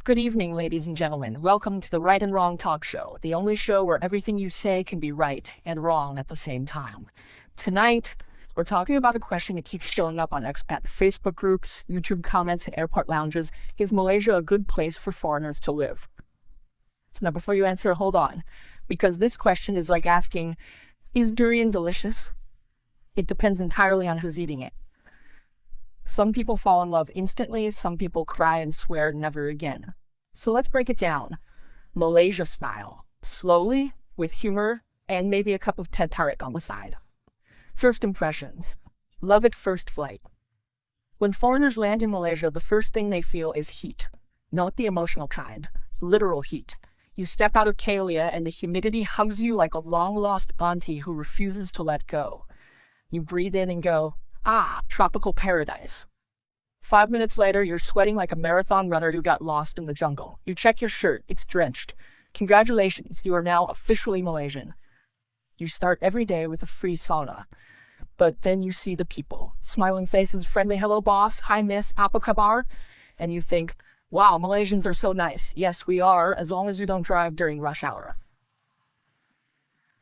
Good evening, ladies and gentlemen. Welcome to the Right and Wrong Talk Show, the only show where everything you say can be right and wrong at the same time. Tonight, we're talking about a question that keeps showing up on expat Facebook groups, YouTube comments, and airport lounges. Is Malaysia a good place for foreigners to live? So now, before you answer, hold on, because this question is like asking, is durian delicious? It depends entirely on who's eating it. Some people fall in love instantly, some people cry and swear never again. So let's break it down, Malaysia style, slowly, with humor, and maybe a cup of Ted Tarik on the side. First impressions. Love at first flight. When foreigners land in Malaysia, the first thing they feel is heat. Not the emotional kind, literal heat. You step out of Kalia and the humidity hugs you like a long-lost auntie who refuses to let go. You breathe in and go, ah, tropical paradise. 5 minutes later, you're sweating like a marathon runner who got lost in the jungle. You check your shirt, it's drenched. Congratulations, you are now officially Malaysian. You start every day with a free sauna. But then you see the people. Smiling faces, friendly hello boss, hi miss, apa kabar? And you think, wow, Malaysians are so nice. Yes, we are, as long as you don't drive during rush hour.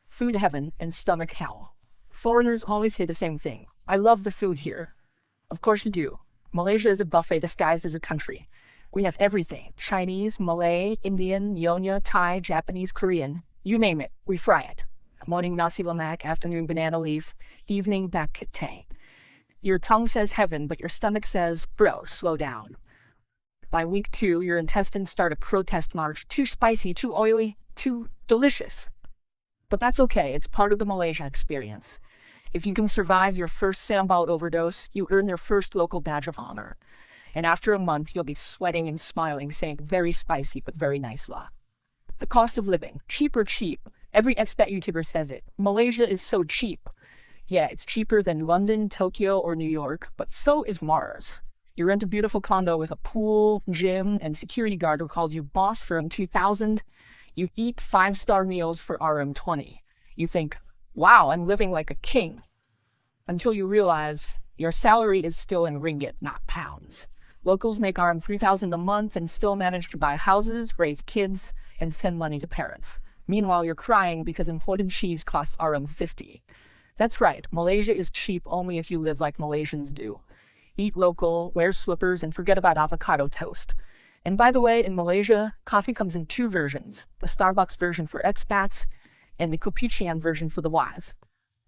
Food heaven and stomach hell. Foreigners always say the same thing. I love the food here. Of course you do. Malaysia is a buffet disguised as a country. We have everything. Chinese, Malay, Indian, Nyonya, Thai, Japanese, Korean. You name it, we fry it. Morning nasi lemak, afternoon banana leaf, evening bak kut teh. Your tongue says heaven, but your stomach says, bro, slow down. By week 2, your intestines start a protest march. Too spicy, too oily, too delicious. But that's okay, it's part of the Malaysia experience. If you can survive your first sambal overdose, you earn your first local badge of honor. And after a month, you'll be sweating and smiling, saying very spicy but very nice lah. The cost of living, cheap. Every expat YouTuber says it. Malaysia is so cheap. Yeah, it's cheaper than London, Tokyo, or New York, but so is Mars. You rent a beautiful condo with a pool, gym, and security guard who calls you boss for RM2,000. You eat 5-star meals for RM20. You think, wow, I'm living like a king. Until you realize your salary is still in ringgit, not pounds. Locals make RM3,000 a month and still manage to buy houses, raise kids, and send money to parents. Meanwhile, you're crying because imported cheese costs RM50. That's right, Malaysia is cheap only if you live like Malaysians do. Eat local, wear slippers, and forget about avocado toast. And by the way, in Malaysia, coffee comes in 2 versions, the Starbucks version for expats and the Kopitiam version for the wise.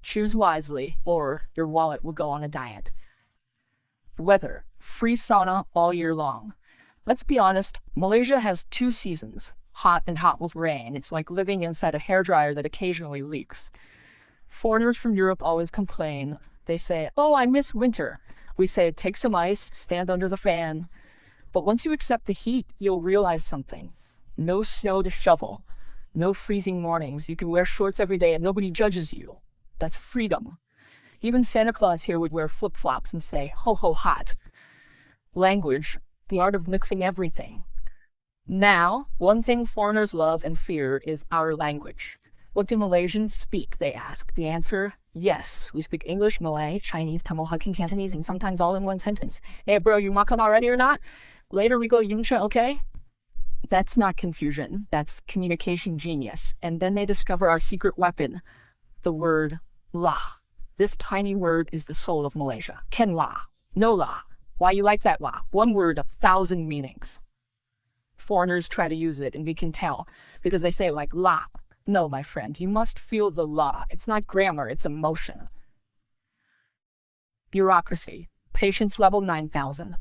Choose wisely, or your wallet will go on a diet. Weather, free sauna all year long. Let's be honest, Malaysia has 2 seasons, hot and hot with rain. It's like living inside a hairdryer that occasionally leaks. Foreigners from Europe always complain. They say, oh, I miss winter. We say, take some ice, stand under the fan. But once you accept the heat, you'll realize something. No snow to shovel. No freezing mornings. You can wear shorts every day and nobody judges you. That's freedom. Even Santa Claus here would wear flip-flops and say, ho ho hot. Language, the art of mixing everything. Now, one thing foreigners love and fear is our language. What do Malaysians speak, they ask. The answer, yes. We speak English, Malay, Chinese, Tamil, Hokkien, Cantonese, and sometimes all in one sentence. Hey bro, you makan already or not? Later we go yingcha, okay? That's not confusion, that's communication genius. And then they discover our secret weapon, the word la. This tiny word is the soul of Malaysia. Ken la, no la. Why you like that la? One word, 1,000 meanings. Foreigners try to use it and we can tell because they say like la. No, my friend, you must feel the la. It's not grammar, it's emotion. Bureaucracy, patience level 9,000.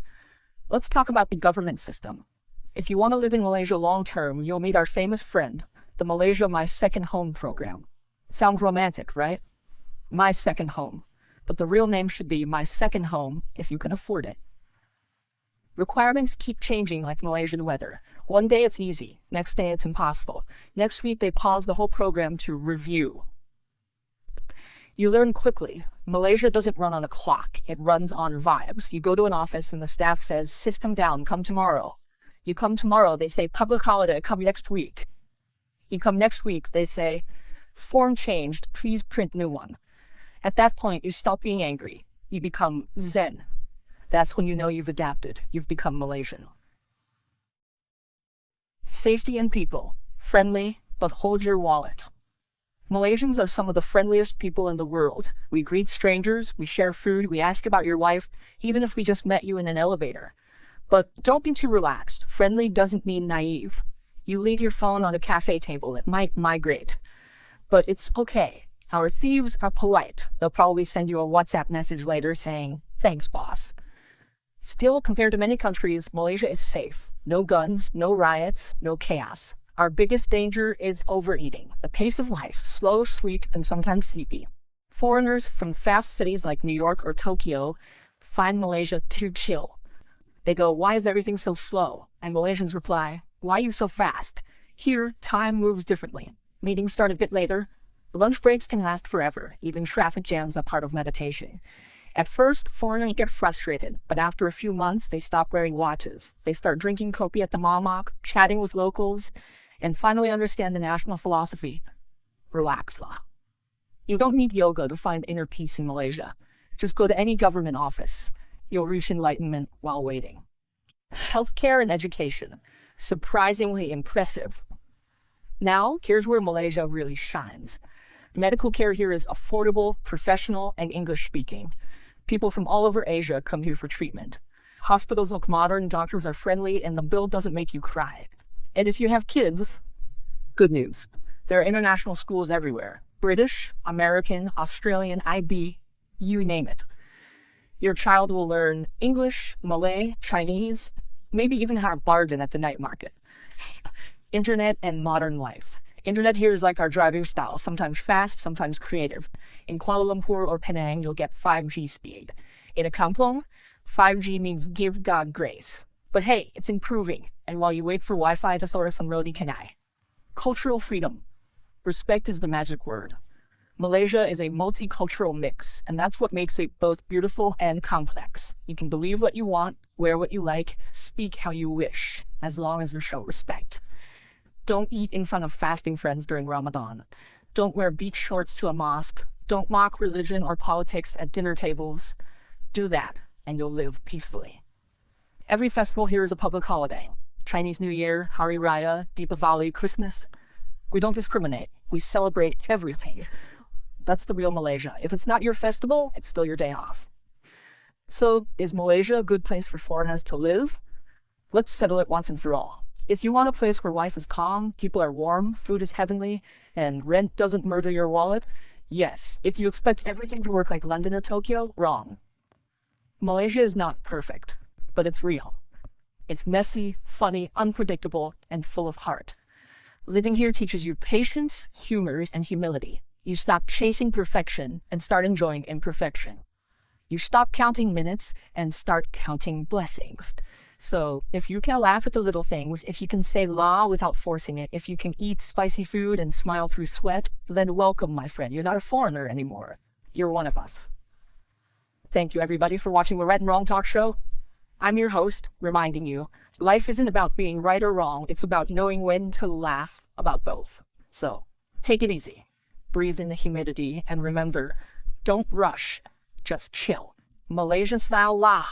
Let's talk about the government system. If you want to live in Malaysia long-term, you'll meet our famous friend, the Malaysia My Second Home program. Sounds romantic, right? My Second Home. But the real name should be My Second Home if you can afford it. Requirements keep changing like Malaysian weather. One day it's easy, next day it's impossible. Next week they pause the whole program to review. You learn quickly. Malaysia doesn't run on a clock, it runs on vibes. You go to an office and the staff says, system down, come tomorrow. You come tomorrow, they say, public holiday, come next week. You come next week, they say, form changed, please print new one. At that point, you stop being angry. You become zen. That's when you know you've adapted. You've become Malaysian. Safety and people. Friendly, but hold your wallet. Malaysians are some of the friendliest people in the world. We greet strangers, we share food, we ask about your life, even if we just met you in an elevator. But don't be too relaxed. Friendly doesn't mean naive. You leave your phone on a cafe table, it might migrate. But it's okay. Our thieves are polite. They'll probably send you a WhatsApp message later saying, "Thanks, boss." Still, compared to many countries, Malaysia is safe. No guns, no riots, no chaos. Our biggest danger is overeating. The pace of life, slow, sweet, and sometimes sleepy. Foreigners from fast cities like New York or Tokyo find Malaysia too chill. They go, "Why is everything so slow?" And Malaysians reply, "Why are you so fast?" Here, time moves differently. Meetings start a bit later. Lunch breaks can last forever. Even traffic jams are part of meditation. At first, foreigners get frustrated, but after a few months, they stop wearing watches. They start drinking kopi at the mamak, chatting with locals, and finally understand the national philosophy. Relax lah. You don't need yoga to find inner peace in Malaysia. Just go to any government office. You'll reach enlightenment while waiting. Healthcare and education. Surprisingly impressive. Now, here's where Malaysia really shines. Medical care here is affordable, professional, and English-speaking. People from all over Asia come here for treatment. Hospitals look modern, doctors are friendly, and the bill doesn't make you cry. And if you have kids, good news. There are international schools everywhere. British, American, Australian, IB, you name it. Your child will learn English, Malay, Chinese, maybe even have a bargain at the night market. Internet and modern life. Internet here is like our driving style, sometimes fast, sometimes creative. In Kuala Lumpur or Penang, you'll get 5G speed. In a kampung, 5G means give God grace. But hey, it's improving, and while you wait for Wi-Fi, just order some roti canai. Cultural freedom. Respect is the magic word. Malaysia is a multicultural mix, and that's what makes it both beautiful and complex. You can believe what you want, wear what you like, speak how you wish, as long as you show respect. Don't eat in front of fasting friends during Ramadan. Don't wear beach shorts to a mosque. Don't mock religion or politics at dinner tables. Do that, and you'll live peacefully. Every festival here is a public holiday. Chinese New Year, Hari Raya, Deepavali, Christmas. We don't discriminate. We celebrate everything. That's the real Malaysia. If it's not your festival, it's still your day off. So, is Malaysia a good place for foreigners to live? Let's settle it once and for all. If you want a place where life is calm, people are warm, food is heavenly, and rent doesn't murder your wallet, yes. If you expect everything to work like London or Tokyo, wrong. Malaysia is not perfect, but it's real. It's messy, funny, unpredictable, and full of heart. Living here teaches you patience, humor, and humility. You stop chasing perfection and start enjoying imperfection. You stop counting minutes and start counting blessings. So, if you can laugh at the little things, if you can say la without forcing it, if you can eat spicy food and smile through sweat, then welcome, my friend. You're not a foreigner anymore. You're one of us. Thank you, everybody, for watching the Right and Wrong Talk Show. I'm your host, reminding you, life isn't about being right or wrong. It's about knowing when to laugh about both. So, take it easy. Breathe in the humidity, and remember, don't rush. Just chill. Malaysia style la.